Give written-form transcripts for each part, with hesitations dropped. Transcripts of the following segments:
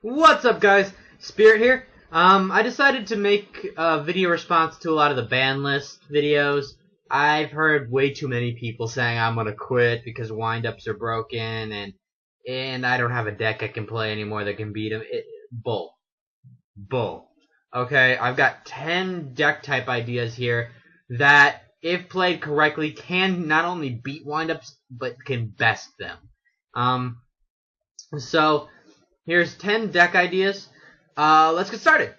What's up, guys? Spirit here. I decided to make a video response to a lot of the ban list videos. I've heard way too many people saying I'm gonna quit because windups are broken and I don't have a deck I can play anymore that can beat them. Bull. Okay, I've got 10 deck type ideas here that, if played correctly, can not only beat windups but can best them. So here's 10 deck ideas. Let's get started.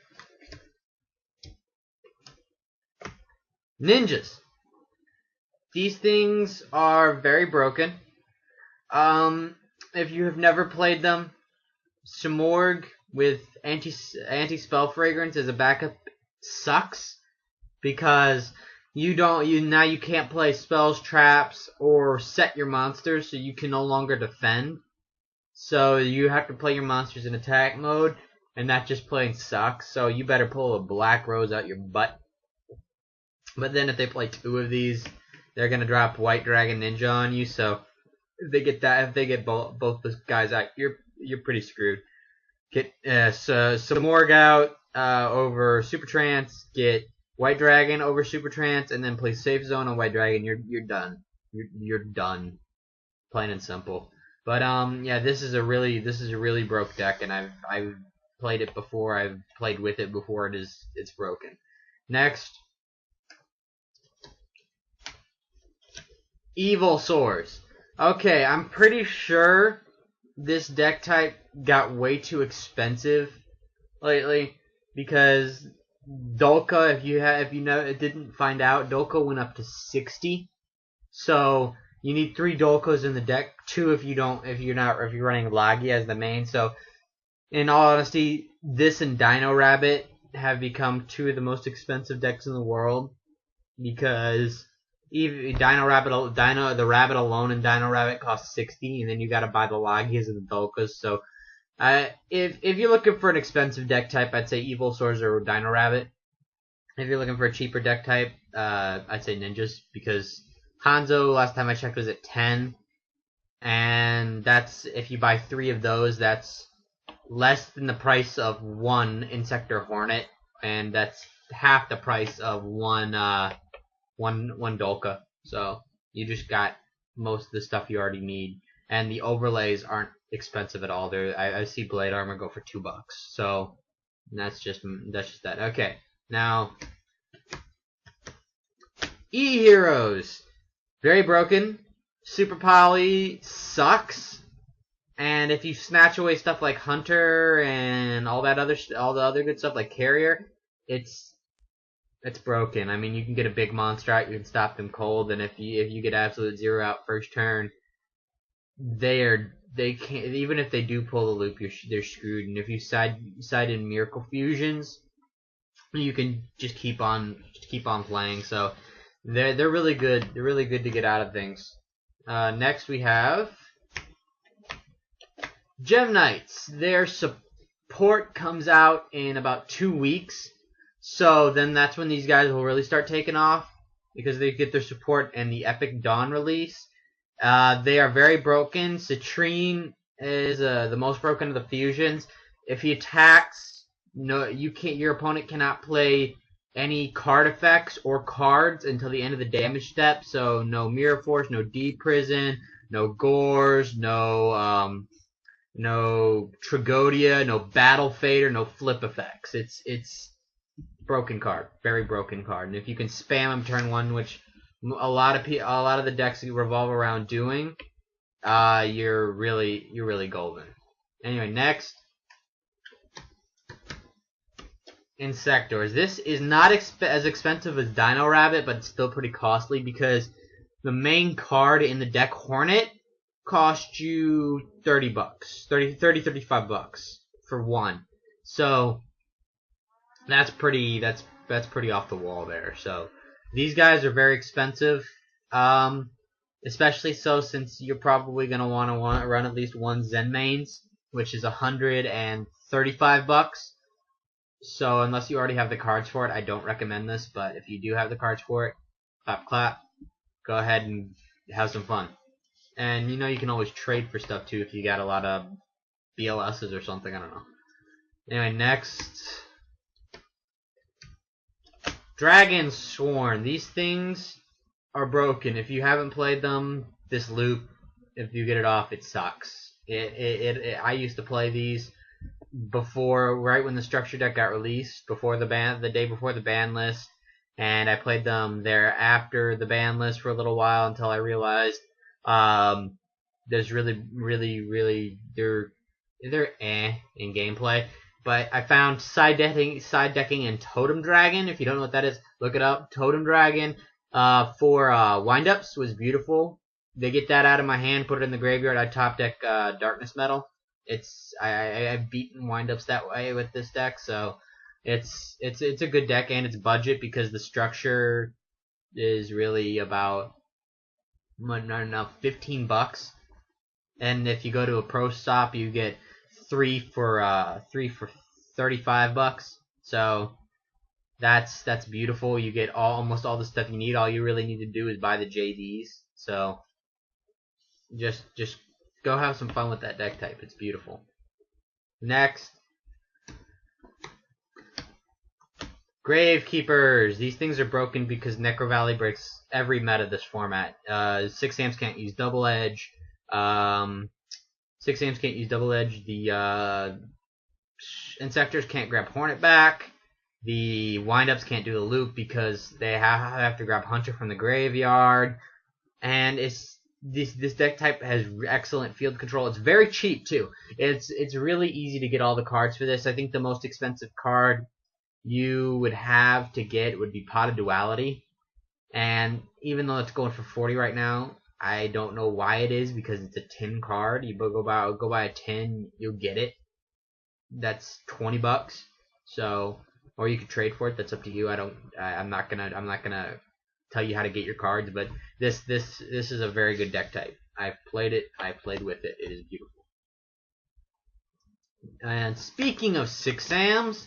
Ninjas. These things are very broken. If you have never played them, Simorg with anti-spell fragrance as a backup sucks because you can't play spells, traps, or set your monsters, so you can no longer defend. So you have to play your monsters in attack mode, and that just plain sucks. So you better pull a Black Rose out your butt. But then if they play 2 of these, they're gonna drop White Dragon Ninja on you. So if they get both those guys out, you're pretty screwed. Get some Morg out over Super Trance. Get White Dragon over Super Trance, and then play Safe Zone on White Dragon. You're done. You're done. Plain and simple. But yeah, this is a really broke deck, and I've played it before. I've played with it before. It's broken. Next, Evil Swords. Okay, I'm pretty sure this deck type got way too expensive lately because Dolka, if you didn't find out, Dolka went up to 60. So you need 3 Dolkos in the deck, 2 if you're running Lagi as the main. So in all honesty, this and Dino Rabbit have become 2 of the most expensive decks in the world because even the rabbit alone in Dino Rabbit costs 60, and then you gotta buy the Lagias and the Dolkas. So if you're looking for an expensive deck type, I'd say Evil Sorcerer or Dino Rabbit. If you're looking for a cheaper deck type, I'd say Ninjas, because Hanzo, last time I checked, was at 10, and that's, if you buy 3 of those, that's less than the price of 1 Insector Hornet, and that's half the price of one Dolka. So you just got most of the stuff you already need, and the overlays aren't expensive at all. I see Blade Armor go for $2, so that's just that. Okay, now E-Heroes. Very broken. Super Poly sucks. And if you snatch away stuff like Hunter and all the other good stuff like Carrier, it's broken. I mean, you can get a big monster out, you can stop them cold, and if you get Absolute Zero out first turn, they can't, even if they do pull the loop, they're screwed. And if you side in Miracle Fusions, you can just keep on playing. So they're really good. They're really good to get out of things. Next we have Gem Knights. Their support comes out in about 2 weeks. So then that's when these guys will really start taking off, because they get their support and the Epic Dawn release. They are very broken. Citrine is the most broken of the fusions. If he attacks, your opponent cannot play any card effects or cards until the end of the damage step. So no Mirror Force, no Deep Prison, no Gores, no Tragodia, no Battle Fader, no flip effects. It's broken card, very broken card. And if you can spam him turn 1, which a lot of the decks revolve around doing, you're really golden. Anyway, next, Insectors. This is not as expensive as Dino Rabbit, but it's still pretty costly because the main card in the deck, Hornet, costs you $30, $35 for 1. So that's pretty off the wall there. So these guys are very expensive, especially so since you're probably gonna want to run at least 1 Zen Mains, which is $135. So unless you already have the cards for it, I don't recommend this. But if you do have the cards for it, clap, go ahead and have some fun. And you can always trade for stuff too if you got a lot of BLSs or something. I don't know. Anyway, next. Dragon Sworn. These things are broken. If you haven't played them, this loop, if you get it off, it sucks. I used to play these before, right when the structure deck got released, before the day before the ban list, and I played them there after the ban list for a little while until I realized there's really they're in gameplay. But I found side decking and Totem Dragon. If you don't know what that is, look it up. Totem Dragon for windups was beautiful. They get that out of my hand, put it in the graveyard. I top deck Darkness Metal. I've beaten windups that way with this deck, so it's a good deck, and it's budget because the structure is really about not enough, $15. And if you go to a pro stop, you get three for $35. So that's beautiful. You get almost all the stuff you need. All you really need to do is buy the JDs. So just go have some fun with that deck type. It's beautiful. Next, Gravekeepers. These things are broken because Necro Valley breaks every meta this format. 6 amps can't use double edge. 6 amps can't use double edge. The Insectors can't grab Hornet back. The windups can't do the loop because they have to grab Hunter from the graveyard. And this deck type has excellent field control. It's very cheap too. It's really easy to get all the cards for this. I think the most expensive card you would have to get would be Pot of Duality. And even though it's going for 40 right now, I don't know why it is, because it's a 10 card. You go buy a 10, you'll get it. That's $20. So, or you could trade for it. That's up to you. I'm not gonna tell you how to get your cards, but this is a very good deck type. I've played it. I played with it. It is beautiful. And speaking of 6 Sams,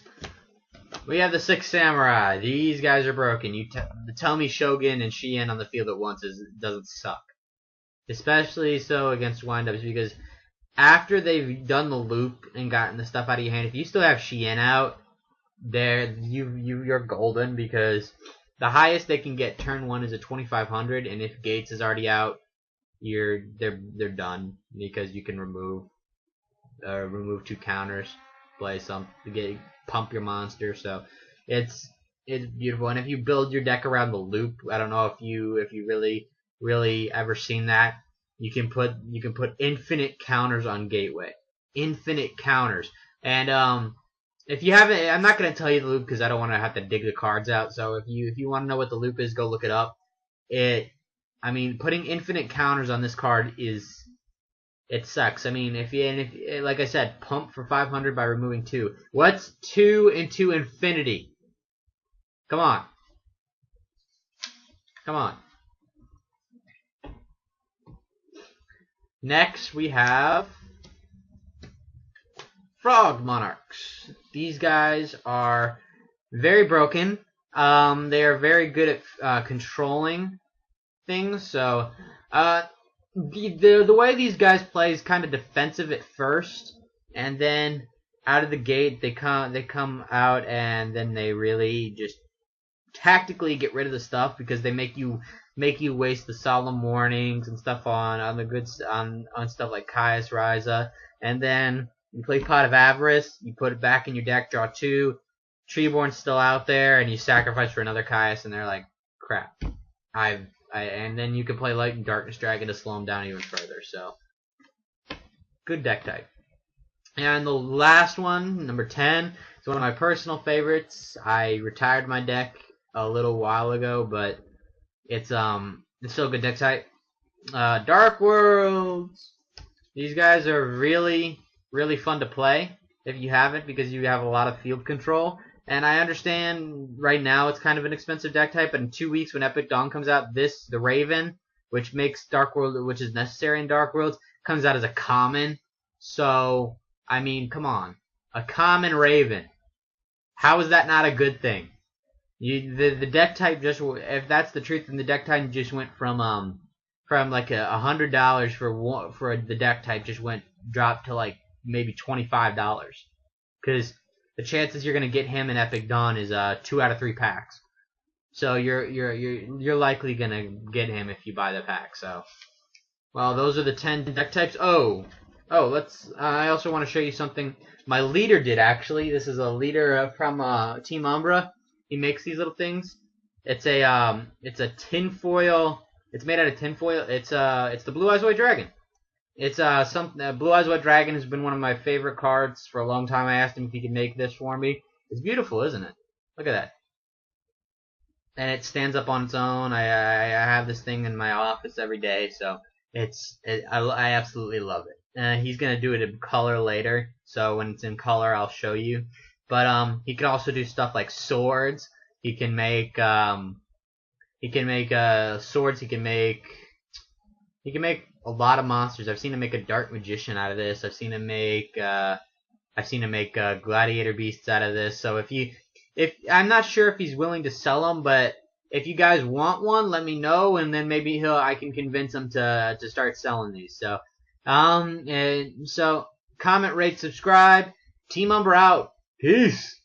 we have the 6 Samurai. These guys are broken. Tell me Shogun and Shien on the field at once doesn't suck. Especially so against windups, because after they've done the loop and gotten the stuff out of your hand, if you still have Shien out, you're golden, because the highest they can get turn 1 is a 2500, and if Gates is already out, they're done, because you can remove 2 counters, play some pump your monster. So it's beautiful. And if you build your deck around the loop, I don't know if you really ever seen that, you can put infinite counters on Gateway, infinite counters. And if you haven't, I'm not going to tell you the loop because I don't want to have to dig the cards out. So if you want to know what the loop is, go look it up. Putting infinite counters on this card it sucks. I mean, if like I said, pump for 500 by removing 2. What's 2 into infinity? Come on. Come on. Next, we have Frog Monarchs. These guys are very broken. They are very good at controlling things. So, the way these guys play is kind of defensive at first, and then out of the gate they come out and then they really just tactically get rid of the stuff, because they make you waste the Solemn Warnings and stuff on stuff like Caius Ryza, and then you play Pot of Avarice, you put it back in your deck, draw 2, Treeborn's still out there, and you sacrifice for another Caius, and they're like, crap. And then you can play Light and Darkness Dragon to slow them down even further. So, good deck type. And the last one, number 10, is one of my personal favorites. I retired my deck a little while ago, but it's still a good deck type. Dark Worlds. These guys are really fun to play if you haven't, because you have a lot of field control. And I understand right now it's kind of an expensive deck type, but in 2 weeks when Epic Dawn comes out, the Raven, which makes Dark World, which is necessary in Dark Worlds, comes out as a common. So, I mean, come on. A common Raven. How is that not a good thing? The deck type just, if that's the truth, then the deck type just went from like $100 for the deck type dropped to like maybe $25. Because the chances you're gonna get him in Epic Dawn is 2 out of 3 packs. So you're likely gonna get him if you buy the pack. So, well, those are the 10 deck types. Let's. I also want to show you something my leader did actually. This is a leader from Team Umbra. He makes these little things. It's a tinfoil. It's made out of tinfoil. It's the Blue Eyes White Dragon. It's Blue Eyes White Dragon has been one of my favorite cards for a long time. I asked him if he could make this for me. It's beautiful, isn't it? Look at that. And it stands up on its own. I have this thing in my office every day, so I absolutely love it. He's gonna do it in color later, so when it's in color, I'll show you. But he can also do stuff like swords. He can make swords. He can make a lot of monsters. I've seen him make a Dark Magician out of this. I've seen him make Gladiator Beasts out of this. So if I'm not sure if he's willing to sell them, but if you guys want one, let me know, and then maybe I can convince him to start selling these. So so comment, rate, subscribe. Team Umbra out. Peace.